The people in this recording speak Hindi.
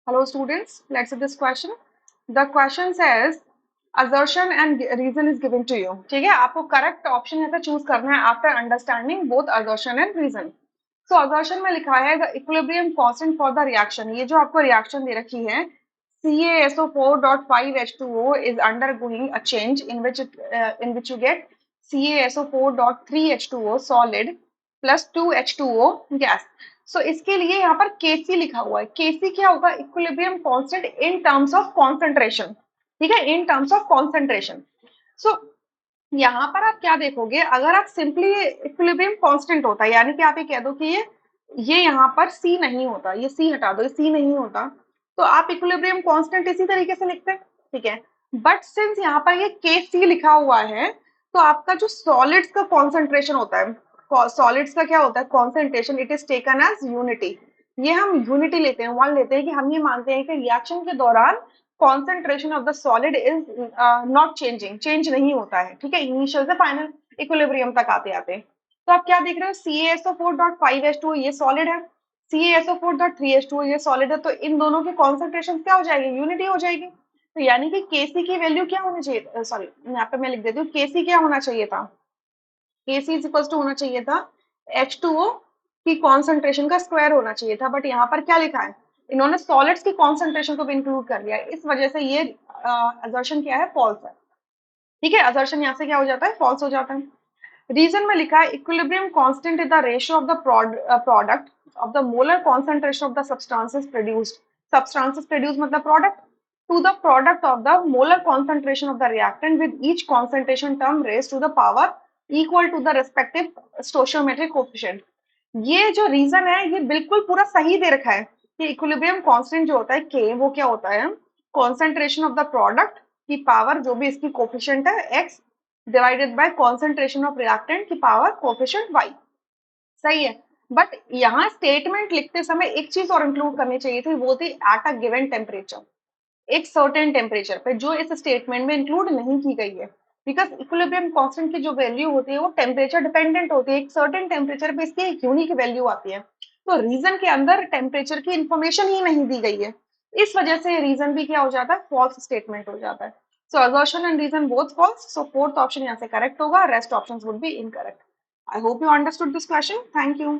Hello students, let's see this question. The question says assertion and reason is given to you. ठीक है, आपको correct option ऐसा choose करना है after understanding both assertion and reason. So assertion में लिखा है the equilibrium constant for the reaction. ये जो आपको reaction दे रखी है CaSO4.5H2O is undergoing a change in which you get CaSO4.3H2O solid plus 2H2O gas. सो इसके लिए यहाँ पर Kc लिखा हुआ है. Kc क्या होगा? Equilibrium constant in terms of concentration. ठीक है, इन टर्म्स ऑफ कॉन्सेंट्रेशन. सो यहाँ पर आप क्या देखोगे, अगर आप सिंपली इक्विलिब्रियम कांस्टेंट होता है, यानी कि आप ये कह दो कि ये यहाँ पर C नहीं होता, ये C हटा दो, ये C नहीं होता, तो आप इक्विलिब्रियम कांस्टेंट इसी तरीके से लिखते हैं. ठीक है, बट सिंस यहाँ पर ये Kc लिखा हुआ है, तो आपका जो सॉलिड्स का कॉन्सेंट्रेशन होता है, सॉलिड्स का क्या होता है concentration, it is taken as unity. ये हम यूनिटी लेते हैं, वन लेते हैं कि हम ये मानते हैं कि रिएक्शन के दौरान concentration of the solid is not changing, change नहीं होता है. ठीक है, इनिशियल से फाइनल इक्विलिब्रियम तक आते आते. तो आप क्या देख रहे हो, CaSO4.5H2O ये सॉलिड है, CaSO4.3H2O ये सॉलिड है, तो इन दोनों की कॉन्सेंट्रेशन क्या हो जाएगी, यूनिटी हो जाएगी. तो यानी कि Kc की वैल्यू क्या होनी चाहिए, सॉरी यहाँ पे मैं लिख देती हूँ, Kc क्या होना चाहिए था, Kc इज इक्वल टू होना चाहिए था H2O की कॉन्सेंट्रेशन का स्क्वायर होना चाहिए था, बट यहाँ पर क्या लिखा है, इन्होंने सॉलिड्स की कॉन्सेंट्रेशन को भी इंक्लूड कर लिया है, इस वजह से ये असर्शन क्या है, फॉल्स है. ठीक है, असर्शन यहाँ से क्या हो जाता है, फॉल्स हो जाता है. रीजन में लिखा है equilibrium constant is the ratio of the product of the molar concentration of the substances produced. Substances produce मतलब product, to the product of the molar concentration of the reactant with each concentration term raised to the power equal to the respective stoichiometric coefficient. ये जो रीजन है ये बिल्कुल पूरा सही दे रखा है कि इक्विलिब्रियम कांस्टेंट जो होता है K, वो क्या होता है, कॉन्सेंट्रेशन ऑफ द प्रोडक्ट की पावर जो भी इसकी कोफिशिएंट है x divided by concentration of reactant की पावर कोफिशिएंट y. सही है, बट यहाँ स्टेटमेंट लिखते समय एक चीज और इंक्लूड करनी चाहिए थी, वो थी एट अ गिवन टेम्परेचर, एक सर्टेन टेम्परेचर पे, जो इस स्टेटमेंट में इंक्लूड नहीं की गई है. बिकॉज इक्विलिब्रियम कांस्टेंट की जो वैल्यू होती है वो टेम्परेचर डिपेंडेंट होती है, एक सर्टेन टेम्परेचर पे इसकी एक यूनिक वैल्यू आती है. तो रीजन के अंदर टेम्परेचर की इंफॉर्मेशन ही नहीं दी गई है, इस वजह से रीजन भी क्या हो जाता है, फॉल्स स्टेटमेंट हो जाता है. So assertion and reason both false, so fourth option यहाँ से करेक्ट होगा, rest options would be incorrect. I hope you understood this question. Thank you.